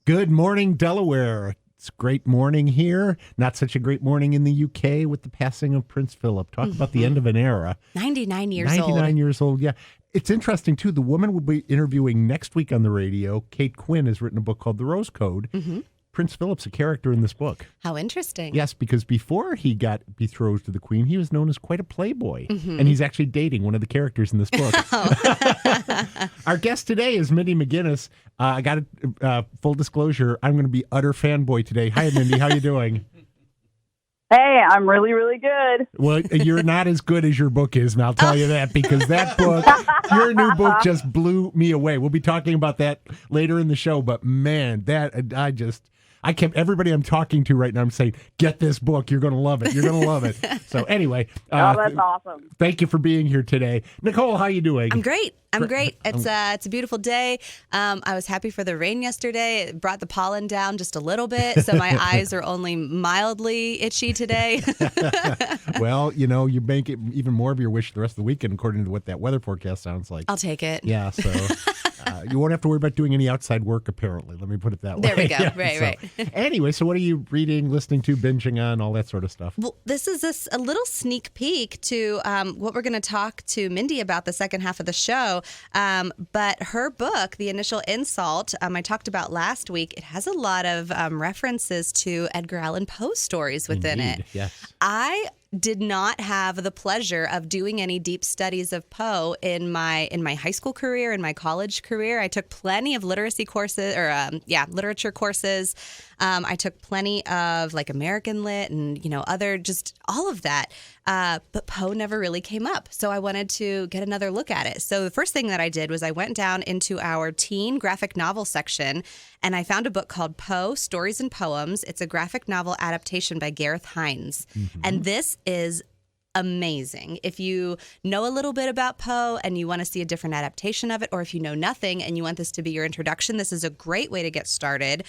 Good morning, Delaware. It's a great morning here. Not such a great morning in the UK with the passing of Prince Philip. Talk about the end of an era. 99 years old. 99 years old, yeah. It's interesting, too. The woman we'll be interviewing next week on the radio, Kate Quinn, has written a book called The Rose Code. Mm-hmm. Prince Philip's a character in this book. How interesting. Yes, because before he got betrothed to the Queen, he was known as quite a playboy. Mm-hmm. And he's actually dating one of the characters in this book. Oh. Our guest today is Mindy McGinnis. I got full disclosure, I'm going to be utter fanboy today. Hi, Mindy. How you doing? Hey, I'm really, really good. Well, you're not as good as your book is, and I'll tell you that, because that book, your new book just blew me away. We'll be talking about that later in the show, but man, everybody I'm talking to right now, I'm saying, get this book. You're going to love it. You're going to love it. So anyway. That's awesome. Thank you for being here today. Nicole, how you doing? I'm great. It's a beautiful day. I was happy for the rain yesterday. It brought the pollen down just a little bit, so my eyes are only mildly itchy today. Well, you make it even more of your wish the rest of the weekend, according to what that weather forecast sounds like. I'll take it. Yeah, so you won't have to worry about doing any outside work, apparently. Let me put it that way. There we go. Yeah, right. Anyway, so what are you reading, listening to, binging on, all that sort of stuff? Well, this is a little sneak peek to what we're going to talk to Mindy about the second half of the show. But her book, The Initial Insult, I talked about last week, it has a lot of references to Edgar Allan Poe stories within it. Yes. I did not have the pleasure of doing any deep studies of Poe in my high school career, in my college career. I took plenty of literacy courses literature courses. I took plenty of like American Lit and, other, just all of that. But Poe never really came up. So I wanted to get another look at it. So the first thing that I did was I went down into our teen graphic novel section and I found a book called Poe Stories and Poems. It's a graphic novel adaptation by Gareth Hines. Mm-hmm. And this is amazing. If you know a little bit about Poe and you want to see a different adaptation of it, or if you know nothing and you want this to be your introduction, this is a great way to get started.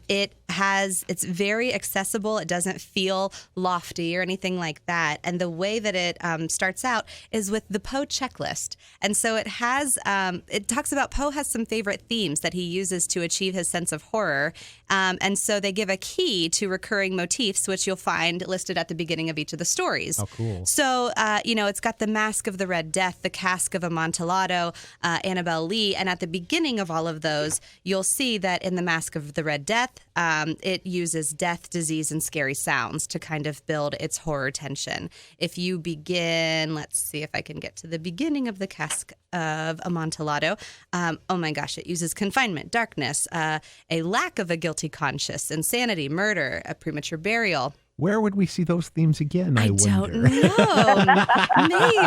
It's very accessible. It doesn't feel lofty or anything like that. And the way that it starts out is with the Poe checklist. And so it talks about Poe has some favorite themes that he uses to achieve his sense of horror. And so they give a key to recurring motifs, which you'll find listed at the beginning of each of the stories. Oh, cool. So, it's got the Mask of the Red Death, the Cask of Amontillado, Annabelle Lee. And at the beginning of all of those, you'll see that in the Mask of the Red Death, it uses death, disease, and scary sounds to kind of build its horror tension. If you begin, let's see if I can get to the beginning of the Cask of Amontillado. Oh my gosh, it uses confinement, darkness, a lack of a guilty conscience, insanity, murder, a premature burial. Where would we see those themes again, I don't wonder? know.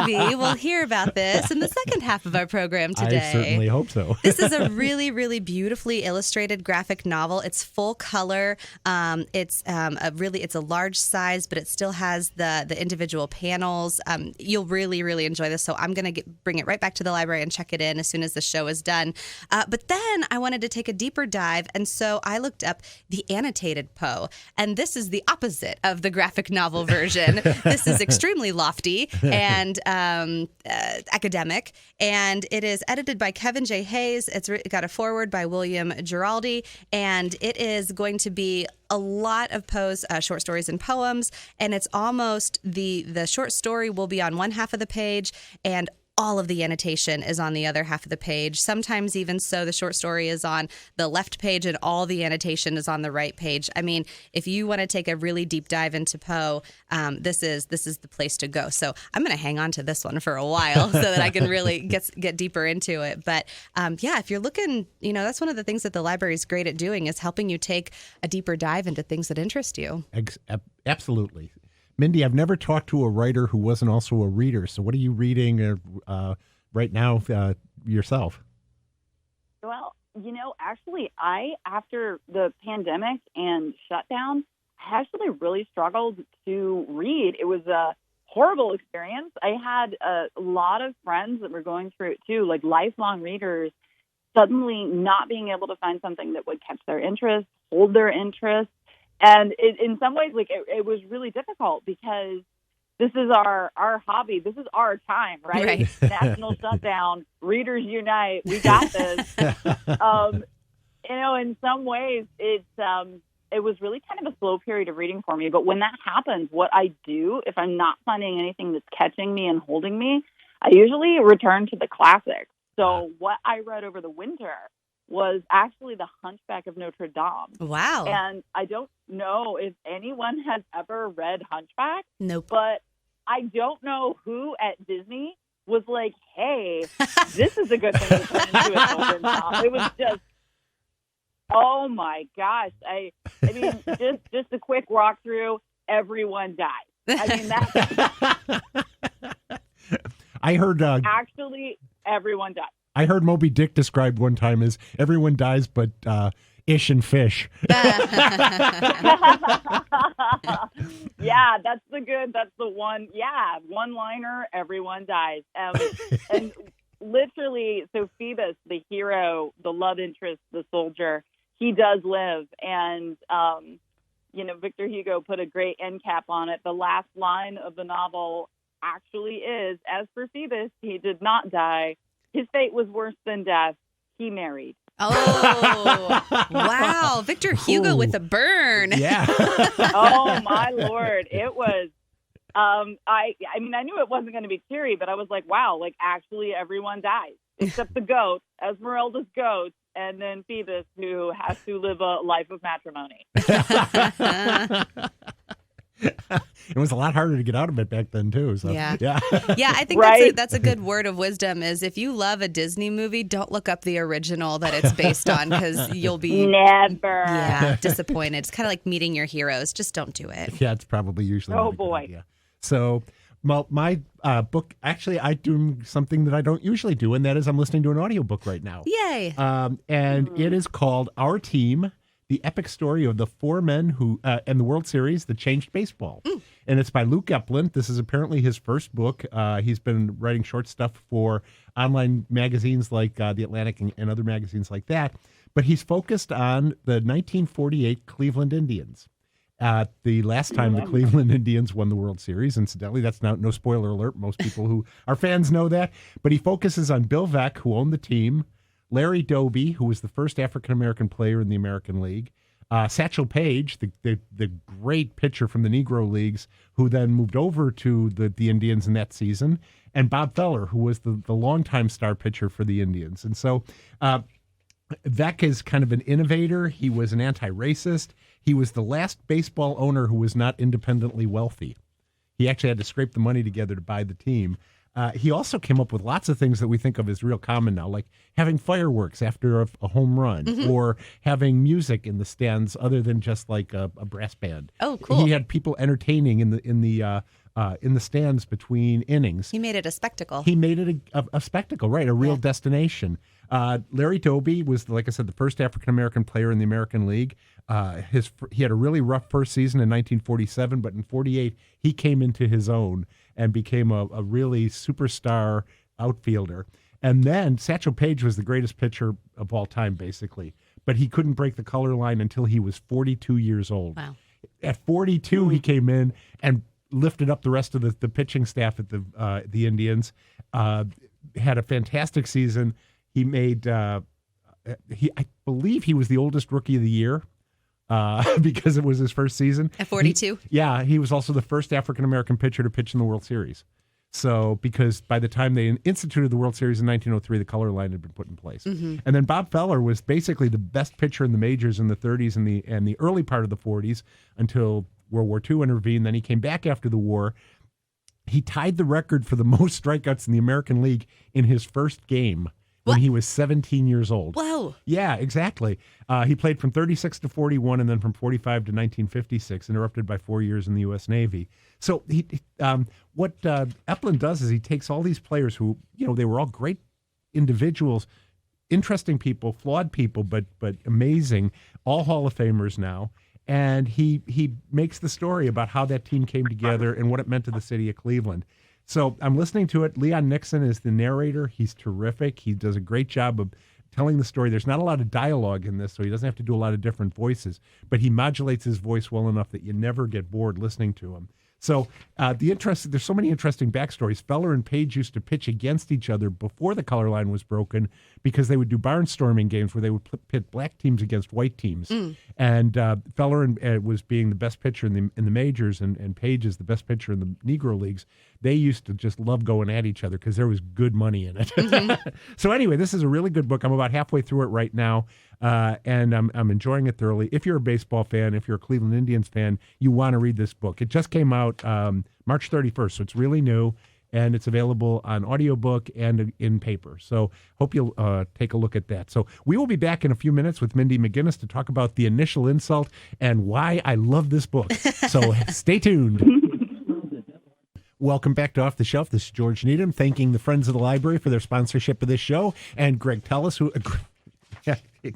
Maybe we'll hear about this in the second half of our program today. I certainly hope so. This is a really, really beautifully illustrated graphic novel. It's full color. It's a large size, but it still has the individual panels. You'll really, really enjoy this. So I'm going to bring it right back to the library and check it in as soon as the show is done. But then I wanted to take a deeper dive, and so I looked up the annotated Poe, and this is the opposite of the graphic novel version. This is extremely lofty and academic, and it is edited by Kevin J. Hayes. It's got a foreword by William Giraldi, and it is going to be a lot of Poe's short stories and poems, and it's almost the short story will be on one half of the page, and all of the annotation is on the other half of the page. Sometimes even so, the short story is on the left page and all the annotation is on the right page. I mean, if you want to take a really deep dive into Poe, this is the place to go. So I'm going to hang on to this one for a while so that I can really get deeper into it. But if you're looking, that's one of the things that the library is great at doing, is helping you take a deeper dive into things that interest you. Absolutely. Mindy, I've never talked to a writer who wasn't also a reader. So what are you reading right now yourself? Well, actually, after the pandemic and shutdown, I actually really struggled to read. It was a horrible experience. I had a lot of friends that were going through it too, like lifelong readers, suddenly not being able to find something that would catch their interest, hold their interest. And in some ways, it was really difficult because this is our hobby. This is our time, right? National shutdown, readers unite. We got this. in some ways, it was really kind of a slow period of reading for me. But when that happens, what I do, if I'm not finding anything that's catching me and holding me, I usually return to the classics. So what I read over the winter was actually The Hunchback of Notre Dame. Wow. And I don't know if anyone has ever read Hunchback. Nope. But I don't know who at Disney was like, hey, this is a good thing to turn into a children's novel. It was just, oh my gosh. I mean, just a quick walkthrough, everyone dies. I mean, that's... I heard... actually, everyone dies. I heard Moby Dick described one time as everyone dies but ish and fish. Yeah, that's the one. Yeah, one-liner, everyone dies. And literally, so Phoebus, the hero, the love interest, the soldier, he does live. And, Victor Hugo put a great end cap on it. The last line of the novel actually is, as for Phoebus, he did not die. His fate was worse than death. He married. Oh, wow. Victor Hugo with a burn. Yeah. Oh, my Lord. It was, I knew it wasn't going to be cheery, but I was like, wow, like actually everyone dies except the goat, Esmeralda's goat, and then Phoebus, who has to live a life of matrimony. It was a lot harder to get out of it back then, too. So, yeah. Yeah, I think right? that's a good word of wisdom is if you love a Disney movie, don't look up the original that it's based on because you'll be disappointed. It's kind of like meeting your heroes. Just don't do it. Yeah, it's probably usually not a good idea. So, well, my book, actually, I do something that I don't usually do, and that is I'm listening to an audiobook right now. Yay. And it is called Our Team, the epic story of the four men who and the World Series that changed baseball. And it's by Luke Epplin. This is apparently his first book. He's been writing short stuff for online magazines like The Atlantic and other magazines like that. But he's focused on the 1948 Cleveland Indians. The last time the Cleveland Indians won the World Series, incidentally, that's no spoiler alert. Most people who are fans know that. But he focuses on Bill Veeck, who owned the team, Larry Doby, who was the first African-American player in the American League, Satchel Paige, the great pitcher from the Negro Leagues, who then moved over to the Indians in that season, and Bob Feller, who was the longtime star pitcher for the Indians. And so Veeck is kind of an innovator. He was an anti-racist. He was the last baseball owner who was not independently wealthy. He actually had to scrape the money together to buy the team. He also came up with lots of things that we think of as real common now, like having fireworks after a home run or having music in the stands other than just like a brass band. Oh, cool. He had people entertaining in the stands between innings. He made it a spectacle. He made it a spectacle, right? A real destination. Larry Doby was, like I said, the first African-American player in the American League. He had a really rough first season in 1947, but in 48, he came into his own and became a really superstar outfielder. And then Satchel Paige was the greatest pitcher of all time, basically. But he couldn't break the color line until he was 42 years old. Wow. At 42, he came in and lifted up the rest of the pitching staff at the Indians. Had a fantastic season. He made, I believe he was the oldest rookie of the year because it was his first season. At 42? He was also the first African-American pitcher to pitch in the World Series. So, because by the time they instituted the World Series in 1903, the color line had been put in place. And then Bob Feller was basically the best pitcher in the majors in the 30s and the early part of the 40s until World War II intervened. Then he came back after the war. He tied the record for the most strikeouts in the American League in his first game when he was 17 years old. Whoa. Yeah, exactly. He played from 36 to 41 and then from 45 to 1956, interrupted by 4 years in the U.S. Navy. So what Epplin does is he takes all these players who, they were all great individuals, interesting people, flawed people, but amazing, all Hall of Famers now. And he makes the story about how that team came together and what it meant to the city of Cleveland. So I'm listening to it. Leon Nixon is the narrator. He's terrific. He does a great job of telling the story. There's not a lot of dialogue in this, so he doesn't have to do a lot of different voices, but he modulates his voice well enough that you never get bored listening to him. So there's so many interesting backstories. Feller and Page used to pitch against each other before the color line was broken because they would do barnstorming games where they would pit black teams against white teams. And Feller was being the best pitcher in the majors, and Page is the best pitcher in the Negro leagues. They used to just love going at each other because there was good money in it. So anyway, this is a really good book. I'm about halfway through it right now, and I'm enjoying it thoroughly. If you're a baseball fan, if you're a Cleveland Indians fan, you want to read this book. It just came out March 31st, so it's really new, and it's available on audiobook and in paper. So hope you'll take a look at that. So we will be back in a few minutes with Mindy McGinnis to talk about The Initial Insult and why I love this book. So stay tuned. Welcome back to Off the Shelf. This is George Needham, thanking the Friends of the Library for their sponsorship of this show, and Greg Tellis,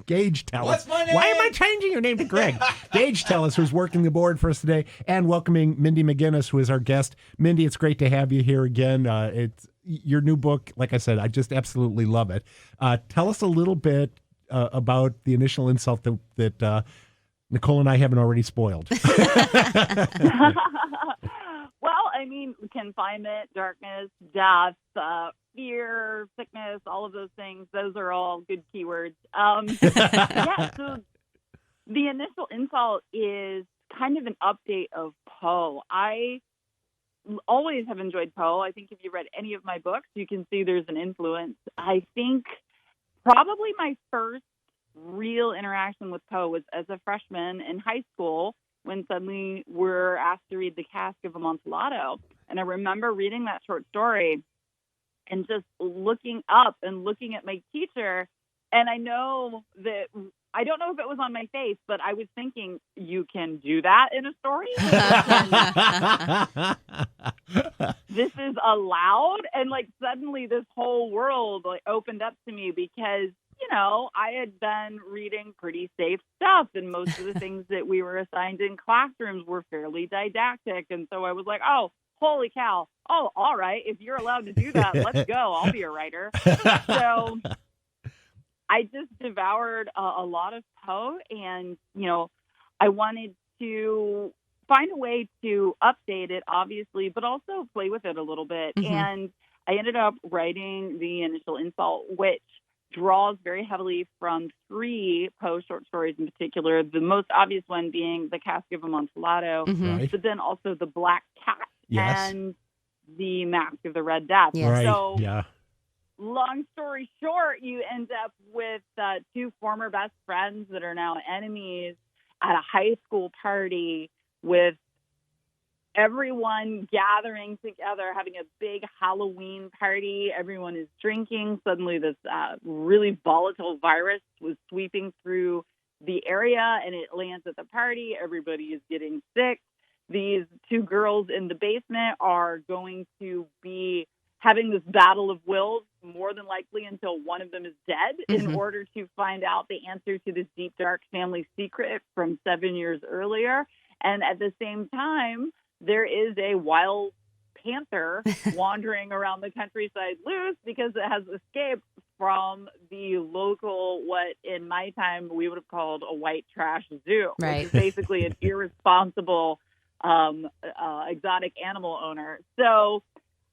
Gage Tellis. What's my name? Why am I changing your name to Greg? Gage Tellis, who's working the board for us today, and welcoming Mindy McGinnis, who is our guest. Mindy, it's great to have you here again. It's your new book. Like I said, I just absolutely love it. Tell us a little bit about The Initial Insult that Nicole and I haven't already spoiled. Well, I mean, confinement, darkness, death, fear, sickness, all of those things, those are all good keywords. So The Initial Insult is kind of an update of Poe. I always have enjoyed Poe. I think if you read any of my books, you can see there's an influence. I think probably my first real interaction with Poe was as a freshman in high school, when suddenly we're asked to read The Cask of Amontillado. And I remember reading that short story and just looking up and looking at my teacher. And I know that, I don't know if it was on my face, but I was thinking, you can do that in a story? This is allowed? And like suddenly this whole world like opened up to me because, you know, I had been reading pretty safe stuff, and most of the things that we were assigned in classrooms were fairly didactic. And so I was like, oh, holy cow. Oh, all right. If you're allowed to do that, let's go. I'll be a writer. So I just devoured a lot of Poe, and, you know, I wanted to find a way to update it, obviously, but also play with it a little bit. Mm-hmm. And I ended up writing The Initial Insult, which draws very heavily from 3 Poe short stories in particular, the most obvious one being The Cask of Amontillado, Right. but then also The Black Cat Yes. and The Mask of the Red Death. Yes. Right. So, Yeah. long story short, you end up with 2 former best friends that are now enemies at a high school party, with everyone gathering together, having a big Halloween party. Everyone is drinking. Suddenly this really volatile virus was sweeping through the area, and it lands at the party. Everybody is getting sick. These 2 girls in the basement are going to be having this battle of wills, more than likely until one of them is dead, in order to find out the answer to this deep, dark family secret from 7 years earlier. And at the same time, there is a wild panther wandering around the countryside loose because it has escaped from the local, what in my time we would have called a white trash zoo, Right. which is basically an irresponsible exotic animal owner. So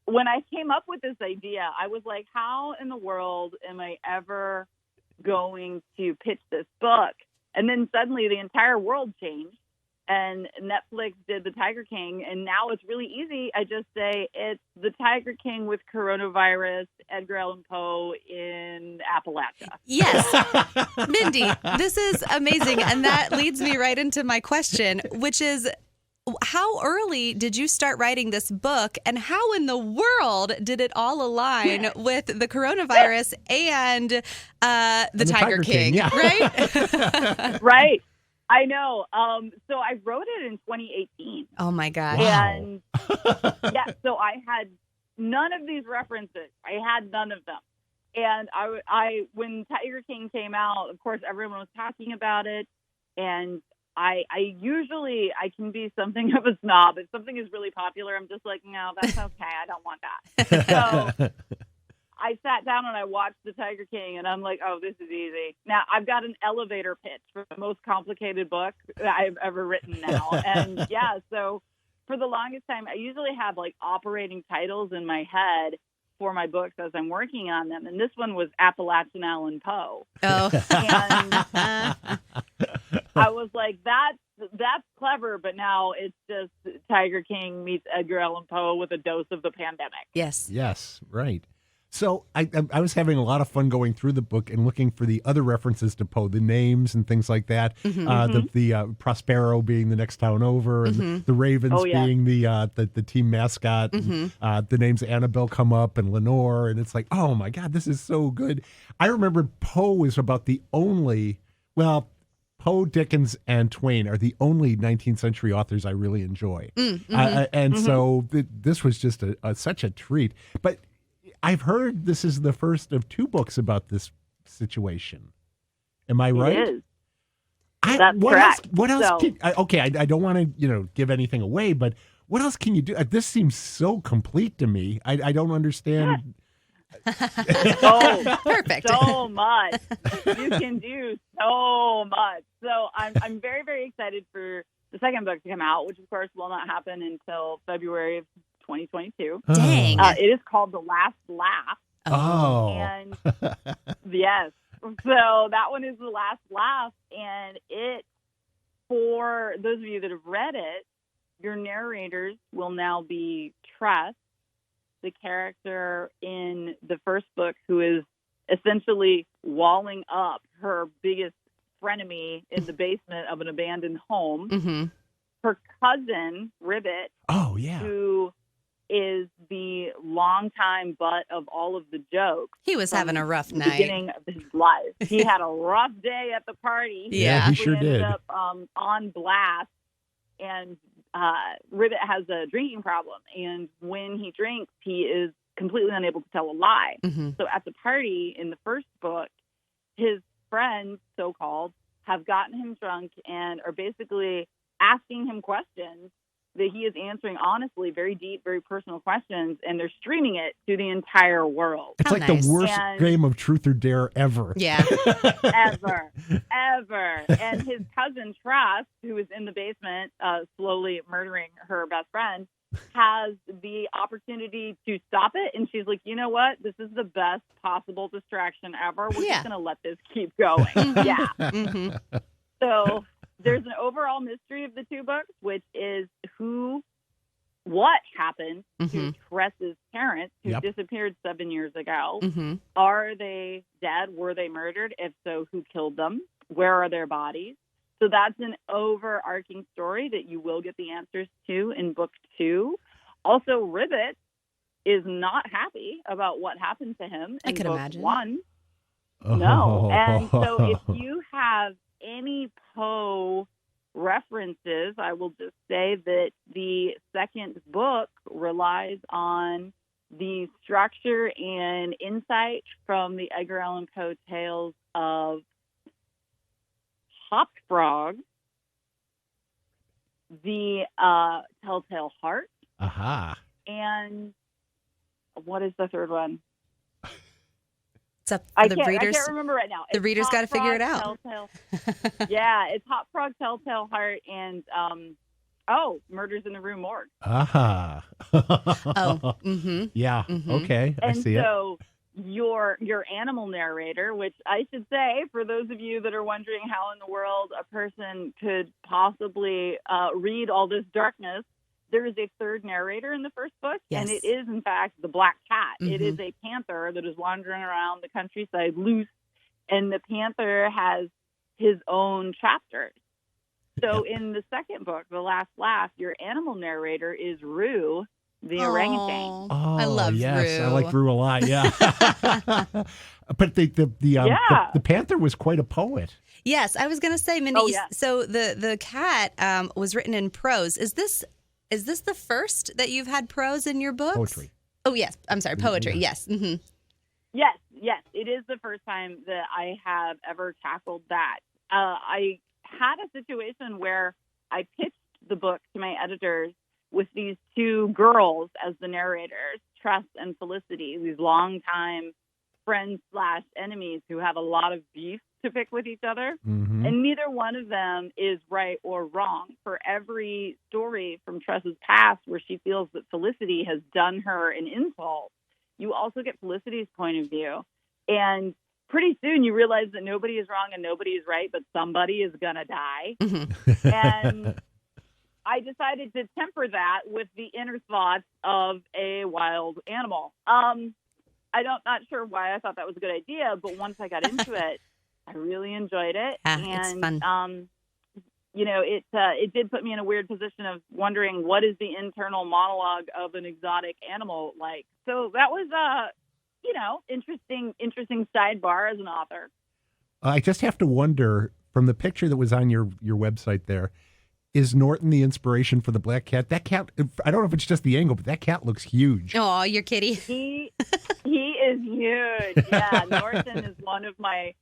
when I came up with this idea, I was like, how in the world am I ever going to pitch this book? And then suddenly the entire world changed, and Netflix did The Tiger King, and now it's really easy. I just say it's The Tiger King with coronavirus, Edgar Allan Poe in Appalachia. Yes. Mindy, this is amazing. And that leads me right into my question, which is, how early did you start writing this book, and how in the world did it all align with the coronavirus and the Tiger King? Yeah. Right? Right. I know. So I wrote it in 2018. Oh, my gosh. Wow. And yeah, so I had none of these references. I had none of them. And I when Tiger King came out, of course, everyone was talking about it. And I can be something of a snob. If something is really popular, I'm just like, no, that's okay. I don't want that. So I sat down and I watched The Tiger King, and I'm like, oh, this is easy. Now I've got an elevator pitch for the most complicated book that I've ever written now. And yeah, so for the longest time, I usually have like operating titles in my head for my books as I'm working on them. And this one was Appalachian Allen Poe. Oh. And I was like, that's clever, but now it's just Tiger King meets Edgar Allan Poe with a dose of the pandemic. Yes. Yes, right. So I was having a lot of fun going through the book and looking for the other references to Poe, the names and things like that. The Prospero being the next town over, and the Ravens being the team mascot. And, the names Annabelle come up and Lenore, and it's like, oh my God, this is so good. I remember Poe was about the only, well, Poe, Dickens, and Twain are the only 19th century authors I really enjoy. So this was just such a treat. But I've heard this is the first of 2 books about this situation. Am I right? It is. That's correct. What else? I don't want to give anything away, but what else can you do? This seems so complete to me. I don't understand. Perfect. So much. You can do so much. So I'm very, very excited for the second book to come out, which of course will not happen until February of 2022. Dang. It is called The Last Laugh. Oh. And yes. So that one is The Last Laugh. And it, for those of you that have read it, your narrators will now be Tress, the character in the first book who is essentially walling up her biggest frenemy in the basement of an abandoned home. Her cousin, Ribbit, who is the longtime butt of all of the jokes. He was having a rough night. Beginning of his life. He had a rough day at the party. Yeah, he sure ended did. Up on blast, and Ribbit has a drinking problem, and when he drinks, he is completely unable to tell a lie. So at the party in the first book, his friends, so-called, have gotten him drunk and are basically asking him questions that he is answering honestly, very deep, very personal questions, and they're streaming it to the entire world. It's like the worst game of Truth or Dare ever. Yeah. Ever. And his cousin, Trust, who is in the basement slowly murdering her best friend, has the opportunity to stop it. And she's like, you know what? This is the best possible distraction ever. We're just going to let this keep going. So there's an overall mystery of the 2 books, which is what happened to Tress's parents who disappeared 7 years ago. Are they dead? Were they murdered? If so, who killed them? Where are their bodies? So that's an overarching story that you will get the answers to in book 2. Also, Ribbit is not happy about what happened to him in book imagine. 1. No. And so if you have any Poe references, I will just say that the second book relies on the structure and insight from the Edgar Allan Poe tales of Hop Frog, the Telltale Heart, and what is the third one? It's up for the readers. I can't remember right now. The readers got to figure it out. Yeah, it's Hop Frog, Telltale Heart, and Murders in the Rue Morgue. Yeah. Okay. I see it. And so your animal narrator, which I should say, for those of you that are wondering how in the world a person could possibly read all this darkness, there is a third narrator in the first book, and it is, in fact, the Black Cat. It is a panther that is wandering around the countryside loose, and the panther has his own chapters. So in the second book, The Last Laugh, your animal narrator is Rue, the orangutan. Oh, I love Rue. I like Rue a lot, But the panther was quite a poet. Yes, I was going to say, Mindy, so the cat was written in prose. Is this the first that you've had prose in your books? Poetry. Oh, yes. I'm sorry. Poetry. Yes. Yes. It is the first time that I have ever tackled that. I had a situation where I pitched the book to my editors with these 2 girls as the narrators, Tress and Felicity, these longtime friends / enemies who have a lot of beef to pick with each other. Mm-hmm. And neither one of them is right or wrong. For every story from Tressa's past where she feels that Felicity has done her an insult, you also get Felicity's point of view. And pretty soon you realize that nobody is wrong and nobody is right, but somebody is going to die. Mm-hmm. And I decided to temper that with the inner thoughts of a wild animal. Not sure why I thought that was a good idea, but once I got into it, I really enjoyed it. It's fun. It did put me in a weird position of wondering what is the internal monologue of an exotic animal like. So that was interesting sidebar as an author. I just have to wonder, from the picture that was on your website there, is Norton the inspiration for the black cat? That cat, I don't know if it's just the angle, but that cat looks huge. Oh, your kitty. He is huge. Yeah, Norton is one of my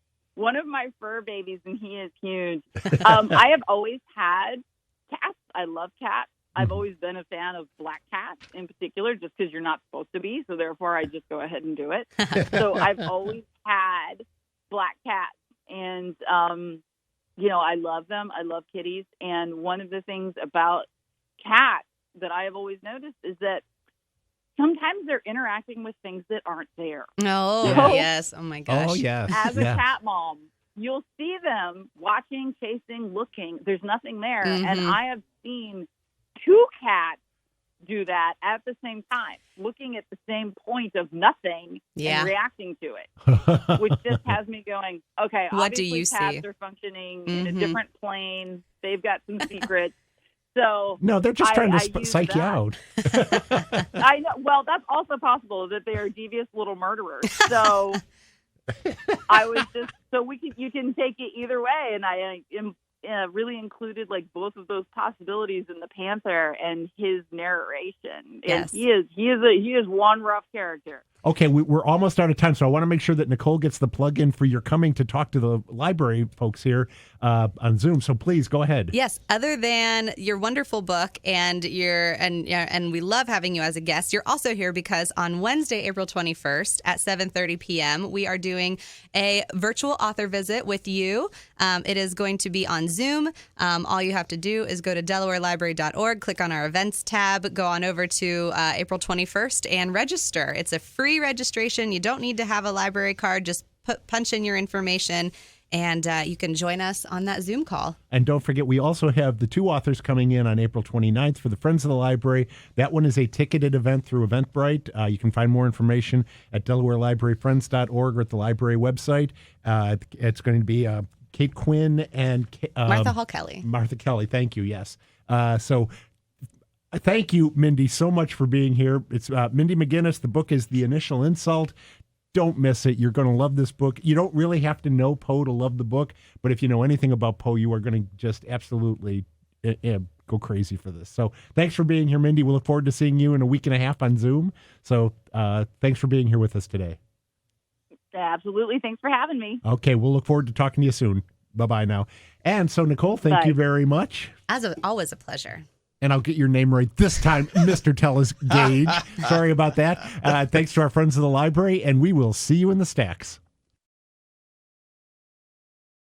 fur babies, and he is huge. I have always had cats. I love cats. I've always been a fan of black cats in particular, just because you're not supposed to be. So therefore, I just go ahead and do it. So I've always had black cats, and I love them. I love kitties. And one of the things about cats that I have always noticed is that sometimes they're interacting with things that aren't there. Oh, So, yes. Oh, my gosh. Oh, yes. as a cat mom, you'll see them watching, chasing, looking. There's nothing there. Mhm. And I have seen 2 cats do that at the same time, looking at the same point of nothing and reacting to it, which just has me going, okay, What do obviously you cats see? are functioning in a different plane. They've got some secrets. So No, they're just trying to use psych you that. out. I know. Well, that's also possible that they are devious little murderers. So I was just you can take it either way, and I am really included like both of those possibilities in the Panther and his narration. Yes. And he is one rough character. Okay, we're almost out of time, so I want to make sure that Nicole gets the plug in for your coming to talk to the library folks here on Zoom. So please go ahead. Yes, other than your wonderful book and we love having you as a guest, you're also here because on Wednesday, April 21st at 7:30 p.m., we are doing a virtual author visit with you. It is going to be on Zoom. All you have to do is go to DelawareLibrary.org, click on our events tab, go on over to April 21st and register. It's a free registration. You don't need to have a library card. Just punch in your information, and you can join us on that Zoom call. And don't forget, we also have the 2 authors coming in on April 29th for the Friends of the Library. That one is a ticketed event through Eventbrite. You can find more information at DelawareLibraryFriends.org or at the library website. It's going to be Kate Quinn and Martha Hall Kelly. Martha Kelly, thank you, yes. Thank you, Mindy, so much for being here. It's Mindy McGinnis. The book is The Initial Insult. Don't miss it. You're going to love this book. You don't really have to know Poe to love the book, but if you know anything about Poe, you are going to just absolutely go crazy for this. So thanks for being here, Mindy. We look forward to seeing you in a week and a half on Zoom. So thanks for being here with us today. Absolutely. Thanks for having me. Okay, we'll look forward to talking to you soon. Bye-bye now. And so, Nicole, thank you very much. Always a pleasure. And I'll get your name right this time, Mr. Tellis Gage. Sorry about that. Thanks to our friends of the library, and we will see you in the stacks.